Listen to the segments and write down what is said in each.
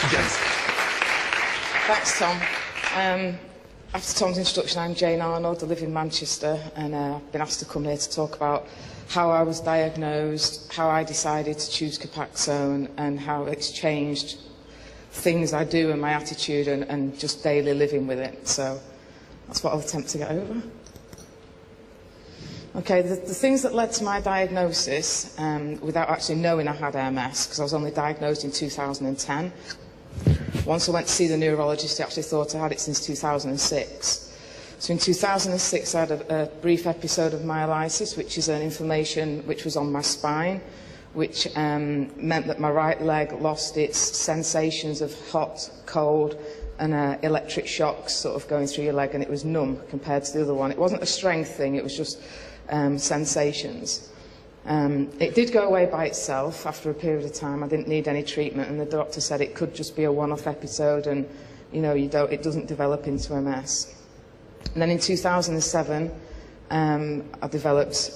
Yes. Thanks, Tom. After Tom's introduction, I'm Jane Arnold. I live in Manchester, and I've been asked to come here to talk about how I was diagnosed, how I decided to choose Copaxone, and how it's changed things I do and my attitude and just daily living with it. So that's what I'll attempt to get over. Okay, the things that led to my diagnosis, without actually knowing I had MS, because I was only diagnosed in 2010. Once I went to see the neurologist, he actually thought I had it since 2006. So in 2006, I had a brief episode of myelitis, which is an inflammation which was on my spine, which meant that my right leg lost its sensations of hot, cold, and electric shocks sort of going through your leg, and it was numb compared to the other one. It wasn't a strength thing, it was just sensations. It did go away by itself after a period of time. I didn't need any treatment, and the doctor said it could just be a one-off episode, and it doesn't develop into MS. And then in 2007, I developed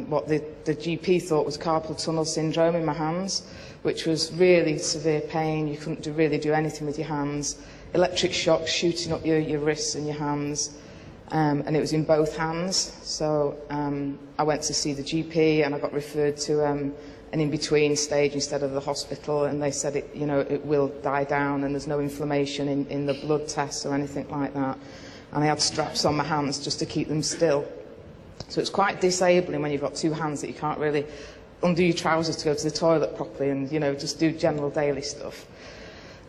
what the GP thought was carpal tunnel syndrome in my hands, which was really severe pain. You couldn't really do anything with your hands. Electric shocks shooting up your wrists and your hands. And it was in both hands. So I went to see the GP, and I got referred to an in-between stage instead of the hospital, and they said it will die down and there's no inflammation in the blood tests or anything like that. And I had straps on my hands just to keep them still. So it's quite disabling when you've got two hands that you can't really undo your trousers to go to the toilet properly and just do general daily stuff.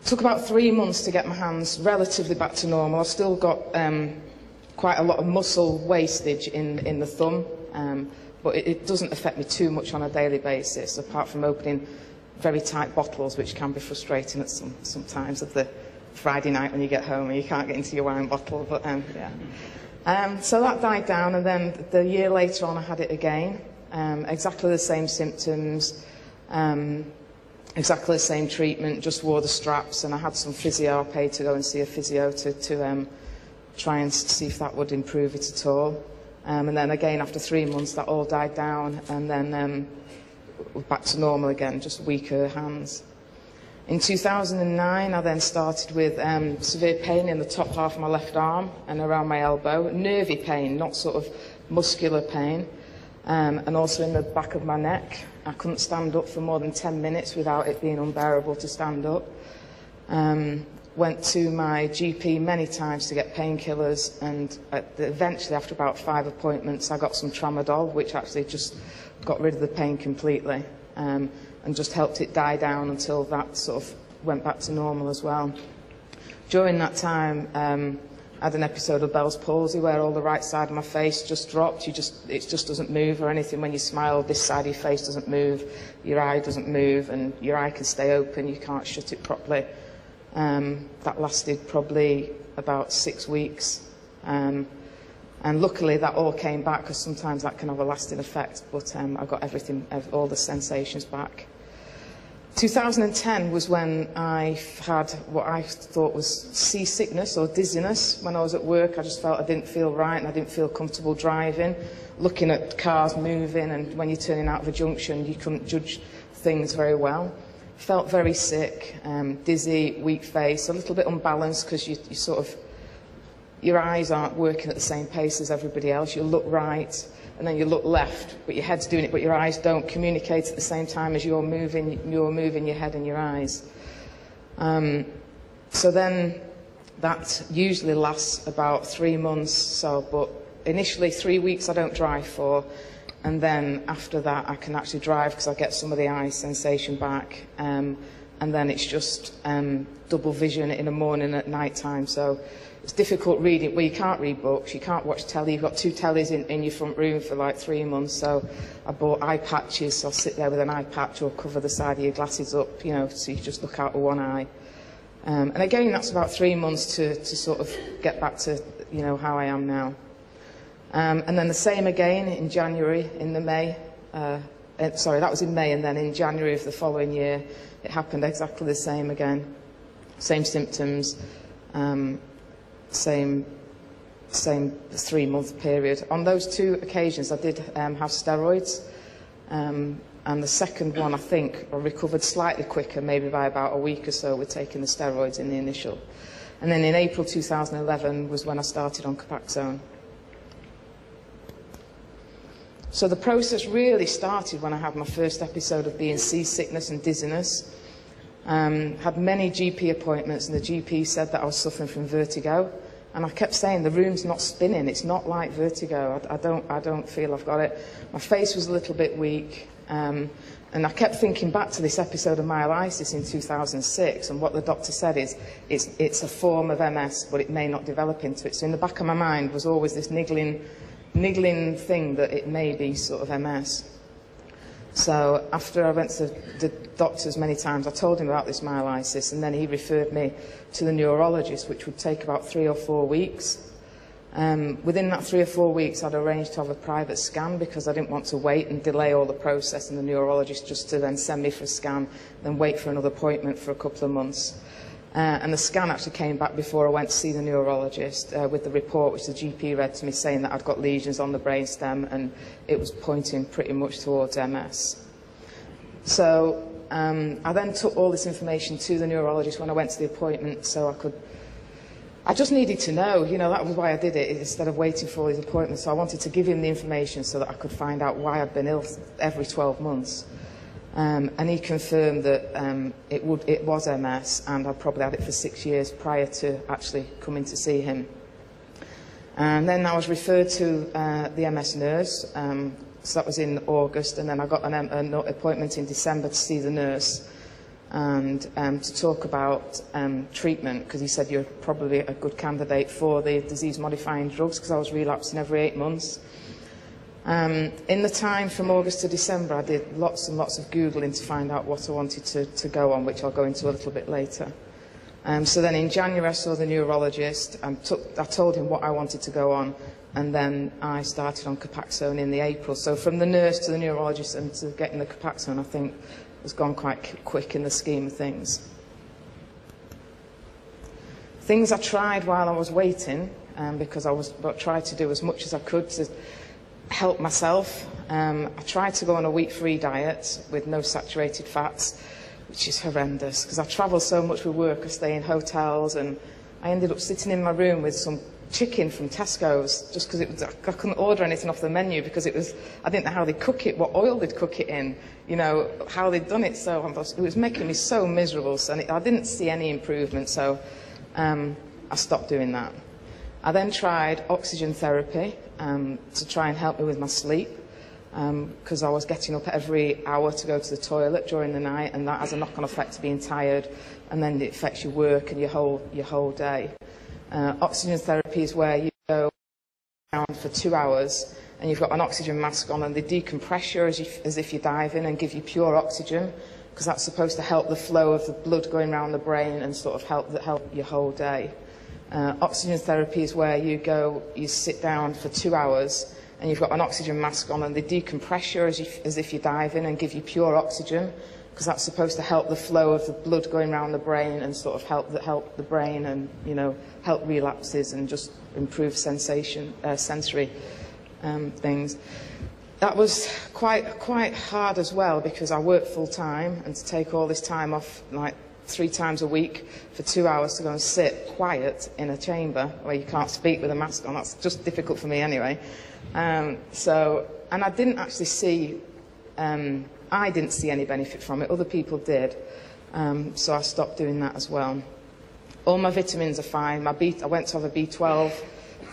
It took about 3 months to get my hands relatively back to normal. I've still got quite a lot of muscle wastage in the thumb, but it doesn't affect me too much on a daily basis, apart from opening very tight bottles, which can be frustrating at sometimes of the Friday night when you get home and you can't get into your wine bottle. But yeah. So that died down, and then the year later on I had it again, exactly the same symptoms, exactly the same treatment, just wore the straps, and I had some physio. I paid to go and see a physio to try and see if that would improve it at all. And then again, after 3 months, that all died down, and then back to normal again, just weaker hands. In 2009, I then started with severe pain in the top half of my left arm and around my elbow, nervy pain, not sort of muscular pain, and also in the back of my neck. I couldn't stand up for more than 10 minutes without it being unbearable to stand up. Went to my GP many times to get painkillers, and eventually, after about 5 appointments, I got some tramadol, which actually just got rid of the pain completely, and just helped it die down until that sort of went back to normal as well. During that time, I had an episode of Bell's palsy where all the right side of my face just dropped. It just doesn't move or anything. When you smile, this side of your face doesn't move, your eye doesn't move, and your eye can stay open, you can't shut it properly. That lasted probably about 6 weeks, and luckily that all came back, because sometimes that can have a lasting effect, but I got all the sensations back. 2010 was when I had what I thought was seasickness or dizziness. When I was at work, I just felt I didn't feel right, and I didn't feel comfortable driving, looking at cars moving, and when you're turning out of a junction, you couldn't judge things very well. Felt very sick, dizzy, weak face, a little bit unbalanced, because you sort of, your eyes aren't working at the same pace as everybody else. You look right, and then you look left, but your head's doing it, but your eyes don't communicate at the same time as you're moving your head and your eyes. So then that usually lasts about 3 months, but initially 3 weeks I don't drive for. And then after that, I can actually drive, because I get some of the eye sensation back. And then it's just double vision in the morning and at night time. So it's difficult reading. Well, you can't read books, you can't watch telly. You've got 2 tellies in your front room for like 3 months. So I bought eye patches. So I'll sit there with an eye patch or cover the side of your glasses up, so you just look out of one eye. And again, that's about 3 months to sort of get back to how I am now. And then the same again in January, sorry, that was in May, and then in January of the following year, it happened exactly the same again. Same symptoms, same 3 month period. On those 2 occasions, I did have steroids, And the second one, I think, I recovered slightly quicker, maybe by about a week or so with taking the steroids in the initial. And then in April 2011 was when I started on Copaxone. So the process really started when I had my first episode of being seasickness and dizziness. Had many GP appointments, and the GP said that I was suffering from vertigo. And I kept saying, the room's not spinning, it's not like vertigo, I don't feel I've got it. My face was a little bit weak, and I kept thinking back to this episode of myelitis in 2006, and what the doctor said is, it's a form of MS, but it may not develop into it. So in the back of my mind was always this niggling thing that it may be sort of MS. So after I went to the doctors many times, I told him about this myelitis, and then he referred me to the neurologist, which would take about 3 or 4 weeks. Within that 3 or 4 weeks, I'd arranged to have a private scan because I didn't want to wait and delay all the process and the neurologist just to then send me for a scan, then wait for another appointment for a couple of months. And the scan actually came back before I went to see the neurologist with the report which the GP read to me saying that I'd got lesions on the brainstem and it was pointing pretty much towards MS. So I then took all this information to the neurologist when I went to the appointment so I just needed to know, you know, that was why I did it instead of waiting for all these appointments. So I wanted to give him the information so that I could find out why I'd been ill every 12 months. And he confirmed that it was MS, and I'd probably had it for 6 years prior to actually coming to see him. And then I was referred to the MS nurse, so that was in August, and then I got an appointment in December to see the nurse and to talk about treatment, because he said you're probably a good candidate for the disease-modifying drugs, because I was relapsing every 8 months. In the time from August to December, I did lots and lots of Googling to find out what I wanted to go on, which I'll go into a little bit later. So then in January, I saw the neurologist, and I told him what I wanted to go on, and then I started on Copaxone in the April. So from the nurse to the neurologist and to getting the Copaxone, I think has gone quite quick in the scheme of things. Things I tried while I was waiting, because I tried to do as much as I could to help myself. I tried to go on a wheat-free diet with no saturated fats, which is horrendous because I travel so much with work. I stay in hotels, and I ended up sitting in my room with some chicken from Tesco's just because I couldn't order anything off the menu because I didn't know how they cook it, what oil they'd cook it in, you know, how they'd done it. So it was making me so miserable, and I didn't see any improvement, so I stopped doing that. I then tried oxygen therapy to try and help me with my sleep, because I was getting up every hour to go to the toilet during the night, and that has a knock-on effect to being tired, and then it affects your work and your whole day. Oxygen therapy is where you go down for 2 hours and you've got an oxygen mask on, and they decompress you as if you're diving and give you pure oxygen, because that's supposed to help the flow of the blood going around the brain and sort of help your whole day. Oxygen therapy is where you sit down for 2 hours and you've got an oxygen mask on, and they decompress you as if you're diving and give you pure oxygen, because that's supposed to help the flow of the blood going around the brain and sort of help the brain and, you know, help relapses and just improve sensory things. That was quite hard as well, because I work full time, and to take all this time off, like 3 times a week for 2 hours to go and sit quiet in a chamber where you can't speak with a mask on, that's just difficult for me anyway. And I didn't actually see, I didn't see any benefit from it, other people did, so I stopped doing that as well. All my vitamins are fine. I went to have a B12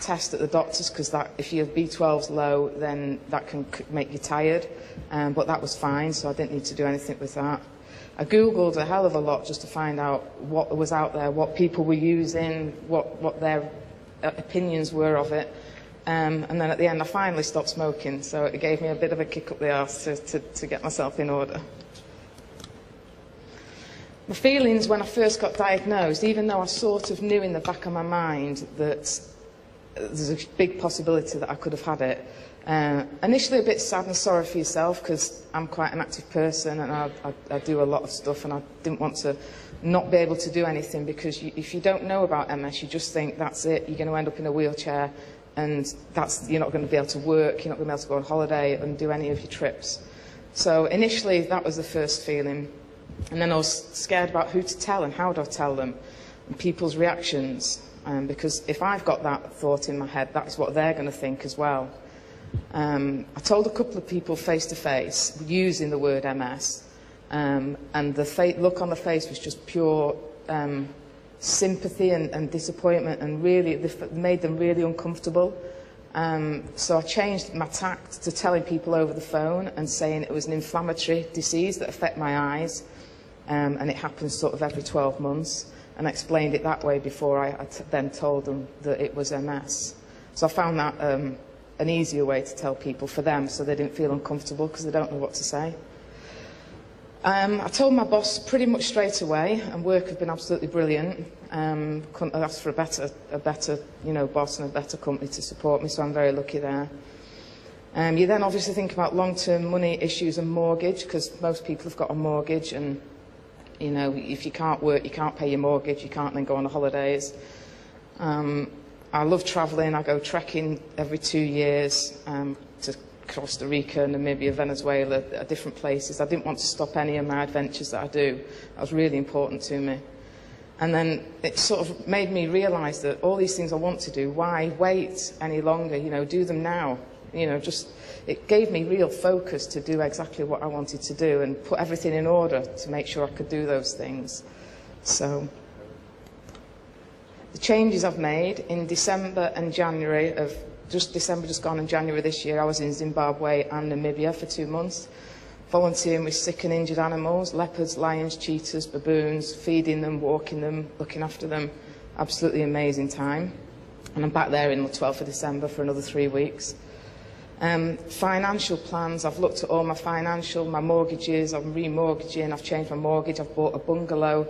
test at the doctor's, because if your B12's low, then that can make you tired, but that was fine, so I didn't need to do anything with that. I Googled a hell of a lot just to find out what was out there, what people were using, what their opinions were of it. And then at the end, I finally stopped smoking, so it gave me a bit of a kick up the arse to get myself in order. My feelings when I first got diagnosed, even though I sort of knew in the back of my mind that there's a big possibility that I could have had it, initially a bit sad and sorry for yourself, because I'm quite an active person and I do a lot of stuff, and I didn't want to not be able to do anything, because if you don't know about MS, you just think that's it, you're going to end up in a wheelchair, and you're not going to be able to work, you're not going to be able to go on holiday and do any of your trips. So initially, that was the first feeling. And then I was scared about who to tell and how do I tell them, and people's reactions. Because if I've got that thought in my head, that's what they're going to think as well. I told a couple of people face to face, using the word MS, and the look on the face was just pure sympathy and disappointment, and really made them really uncomfortable. So I changed my tact to telling people over the phone and saying it was an inflammatory disease that affected my eyes, and it happens sort of every 12 months, and I explained it that way before I then told them that it was MS. So I found that an easier way to tell people for them, so they didn't feel uncomfortable because they don't know what to say. I told my boss pretty much straight away, and work have been absolutely brilliant. Couldn't have asked for a better boss and a better company to support me, so I'm very lucky there. You then obviously think about long-term money issues and mortgage, because most people have got a mortgage, and if you can't work, you can't pay your mortgage, you can't then go on the holidays. I love travelling. I go trekking every 2 years to Costa Rica, Namibia, Venezuela, different places. I didn't want to stop any of my adventures that I do. That was really important to me. And then it sort of made me realise that all these things I want to do, why wait any longer? Do them now. It gave me real focus to do exactly what I wanted to do and put everything in order to make sure I could do those things. So the changes I've made in December and January of December just gone and January this year, I was in Zimbabwe and Namibia for 2 months, volunteering with sick and injured animals, leopards, lions, cheetahs, baboons, feeding them, walking them, looking after them. Absolutely amazing time. And I'm back there in the 12th of December for another 3 weeks. Financial plans, I've looked at all my mortgages, I'm remortgaging, I've changed my mortgage, I've bought a bungalow,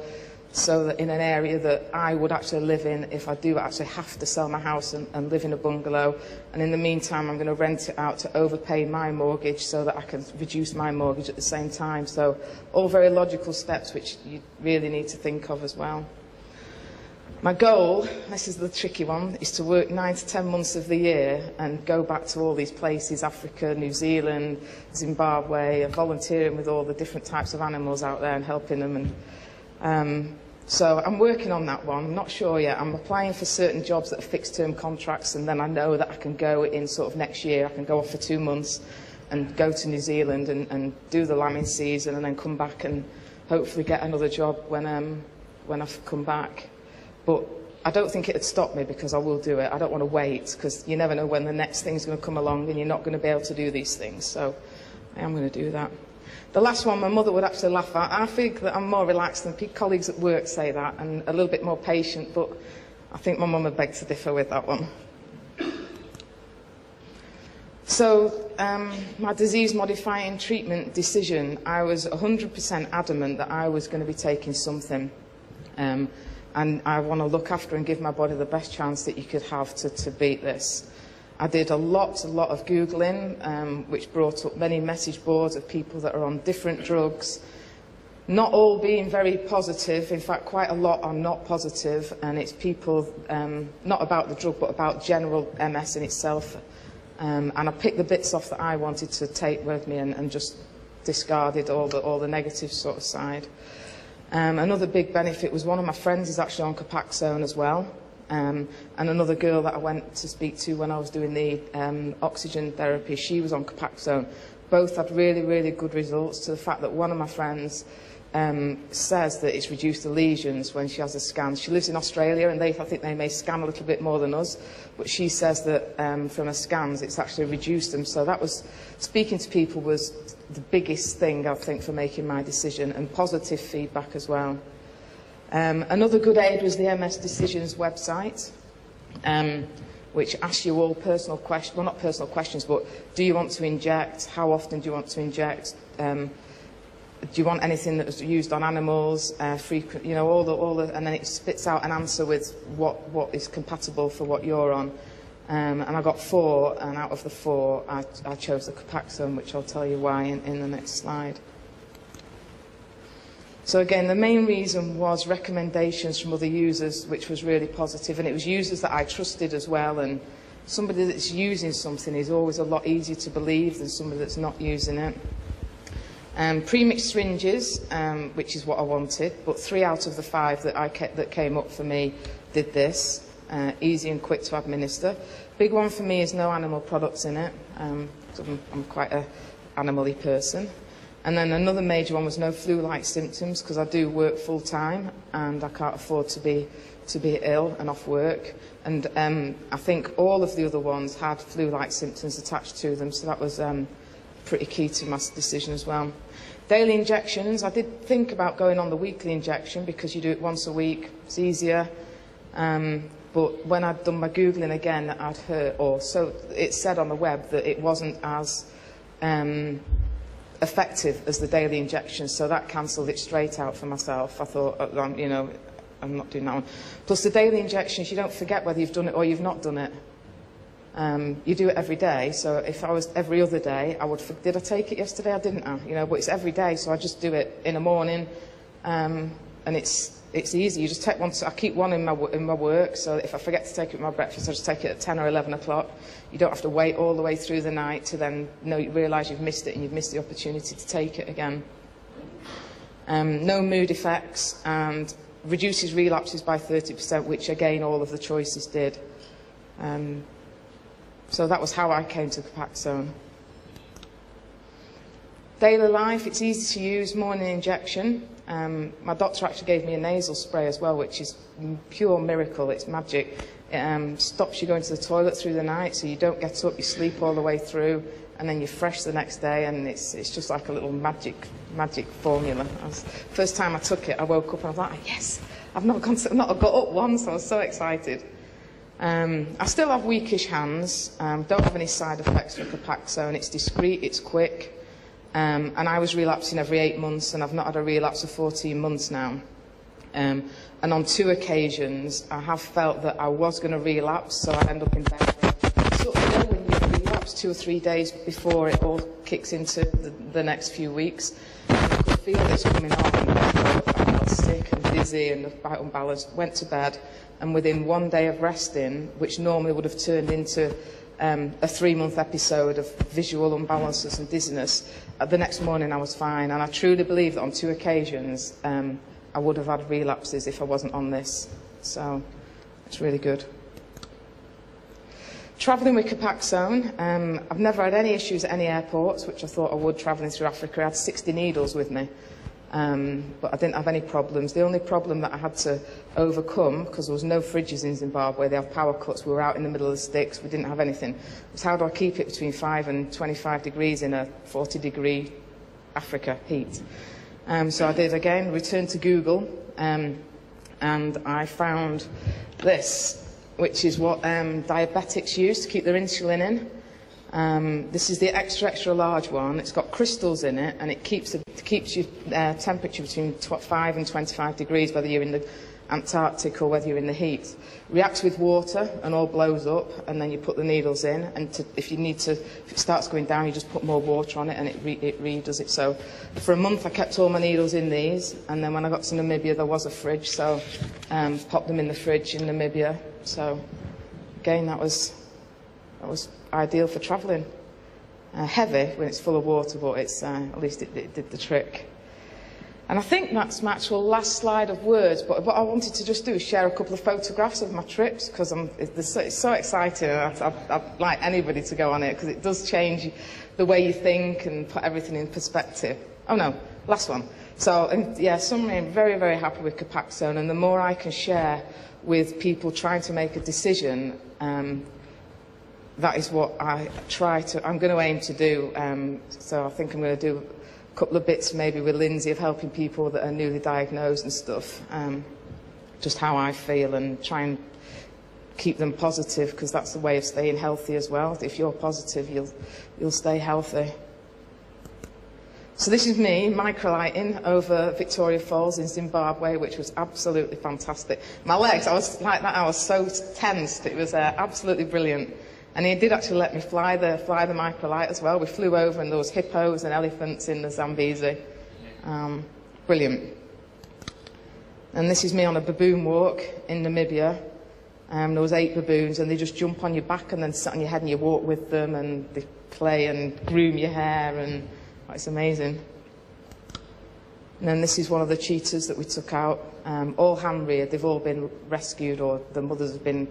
so that in an area that I would actually live in if I do actually have to sell my house and live in a bungalow. And in the meantime, I'm going to rent it out to overpay my mortgage so that I can reduce my mortgage at the same time. So all very logical steps which you really need to think of as well. My goal, this is the tricky one, is to work 9 to 10 months of the year and go back to all these places, Africa, New Zealand, Zimbabwe, and volunteering with all the different types of animals out there and helping them. So I'm working on that one. I'm not sure yet. I'm applying for certain jobs that are fixed-term contracts, and then I know that I can go in sort of next year. I can go off for 2 months and go to New Zealand and do the lambing season, and then come back and hopefully get another job when I've come back. But I don't think it'd stop me, because I will do it. I don't want to wait, because you never know when the next thing's going to come along and you're not going to be able to do these things. So I am going to do that. The last one my mother would actually laugh at. I think that I'm more relaxed than colleagues at work say that, and a little bit more patient, but I think my mum would beg to differ with that one. So my disease-modifying treatment decision, I was 100% adamant that I was going to be taking something. And I want to look after and give my body the best chance that you could have to beat this. I did a lot of Googling, which brought up many message boards of people that are on different drugs, not all being very positive. In fact, quite a lot are not positive, and it's people, not about the drug, but about general MS in itself. And I picked the bits off that I wanted to take with me and just discarded all the negative sort of side. Another big benefit was one of my friends is actually on Copaxone as well. And another girl that I went to speak to when I was doing the oxygen therapy, she was on Copaxone. Both had really good results, to the fact that one of my friends says that it's reduced the lesions when she has a scan. She lives in Australia, and I think they may scan a little bit more than us, but she says that from her scans it's actually reduced them. So that was, speaking to people was the biggest thing, I think, for making my decision, and positive feedback as well. Another good aid was the MS Decisions website, which asks you all personal questions, well, not personal questions, but do you want to inject? How often do you want to inject? Do you want anything that was used on animals? Frequent, and then it spits out an answer with what is compatible for what you're on. And I got 4, and out of the 4, I chose the Copaxone, which I'll tell you why in the next slide. So again, the main reason was recommendations from other users, which was really positive, and it was users that I trusted as well, and somebody that's using something is always a lot easier to believe than somebody that's not using it. Pre-mixed syringes, which is what I wanted, but 3 out of the 5 that came up for me did this. Easy and quick to administer. Big one for me is no animal products in it. I'm quite an animal-y person. And then another major one was no flu-like symptoms, because I do work full-time and I can't afford to be ill and off work. And I think all of the other ones had flu-like symptoms attached to them, so that was pretty key to my decision as well. Daily injections, I did think about going on the weekly injection because you do it once a week, it's easier. But when I'd done my Googling again, I'd heard, or so it said on the web, that it wasn't as effective as the daily injections, so that cancelled it straight out for myself. I thought, you know, I'm not doing that one. Plus the daily injections, you don't forget whether you've done it or you've not done it. You do it every day, so if I was every other day, I would, did I take it yesterday? I didn't, you know, but it's every day, so I just do it in the morning, and it's easy. You just take one, I keep one in my work, so if I forget to take it with my breakfast, I just take it at 10 or 11 o'clock. You don't have to wait all the way through the night to then realise you've missed it and you've missed the opportunity to take it again. No mood effects, and reduces relapses by 30%, which again all of the choices did. So that was how I came to Copaxone. Daily life, it's easy to use, morning injection. My doctor actually gave me a nasal spray as well, which is pure miracle, it's magic. It stops you going to the toilet through the night, so you don't get up, you sleep all the way through, and then you're fresh the next day, and it's just like a little magic formula. First time I took it, I woke up and I was like, yes, I've not got up once, I was so excited. I still have weakish hands, don't have any side effects for Copaxone, it's discreet, it's quick, and I was relapsing every 8 months, and I've not had a relapse for 14 months now. And on 2 occasions, I have felt that I was going to relapse, so I end up in bed. Sort of, you know, when you relapse 2 or 3 days before it all kicks into the next few weeks, and I could feel this coming on, and I felt sick and dizzy and about unbalanced, went to bed, and within 1 day of resting, which normally would have turned into a 3-month episode of visual imbalances and dizziness, the next morning I was fine, and I truly believe that on 2 occasions I would have had relapses if I wasn't on this, so it's really good. Travelling with Copaxone, I've never had any issues at any airports, which I thought I would travelling through Africa. I had 60 needles with me, but I didn't have any problems. The only problem that I had to overcome, because there was no fridges in Zimbabwe, they have power cuts, we were out in the middle of the sticks, we didn't have anything, was how do I keep it between 5 and 25 degrees in a 40-degree Africa heat? So I did again, returned to Google, and I found this, which is what diabetics use to keep their insulin in. This is the extra large one. It's got crystals in it, and it keeps your temperature between 5 and 25 degrees, whether you're in the Antarctic or whether you're in the heat. Reacts with water and all blows up, and then you put the needles in, and if it starts going down, you just put more water on it, and it redoes it. So for a month I kept all my needles in these, and then when I got to Namibia there was a fridge, so popped them in the fridge in Namibia. So again, that was ideal for travelling. Heavy when it's full of water, but it's at least it did the trick. And I think that's my actual last slide of words, but what I wanted to just do is share a couple of photographs of my trips, because it's so exciting. I'd like anybody to go on it, because it does change the way you think and put everything in perspective. Oh no, last one. So, yeah, summary, I'm very, very happy with Copaxone, and the more I can share with people trying to make a decision, that is what I'm going to aim to do. So I think I'm going to do couple of bits maybe with Lindsay of helping people that are newly diagnosed and stuff, just how I feel, and try and keep them positive, because that's the way of staying healthy as well. If you're positive, you'll stay healthy. So this is me microlighting over Victoria Falls in Zimbabwe, which was absolutely fantastic. My legs, I was like that, I was so tensed, it was absolutely brilliant. And he did actually let me fly the microlight as well. We flew over, and there was hippos and elephants in the Zambezi. Brilliant. And this is me on a baboon walk in Namibia. There was 8 baboons, and they just jump on your back and then sit on your head, and you walk with them, and they play and groom your hair, and it's amazing. And then this is one of the cheetahs that we took out, all hand-reared. They've all been rescued, or the mothers have been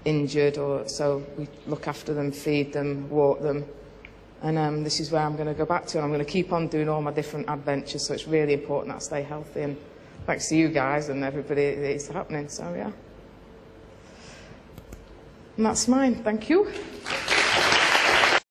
injured, or so we look after them, feed them, walk them. And this is where I'm going to go back to, and I'm going to keep on doing all my different adventures, so it's really important that I stay healthy. And thanks to you guys and everybody, it's happening, so yeah. And that's mine. Thank you.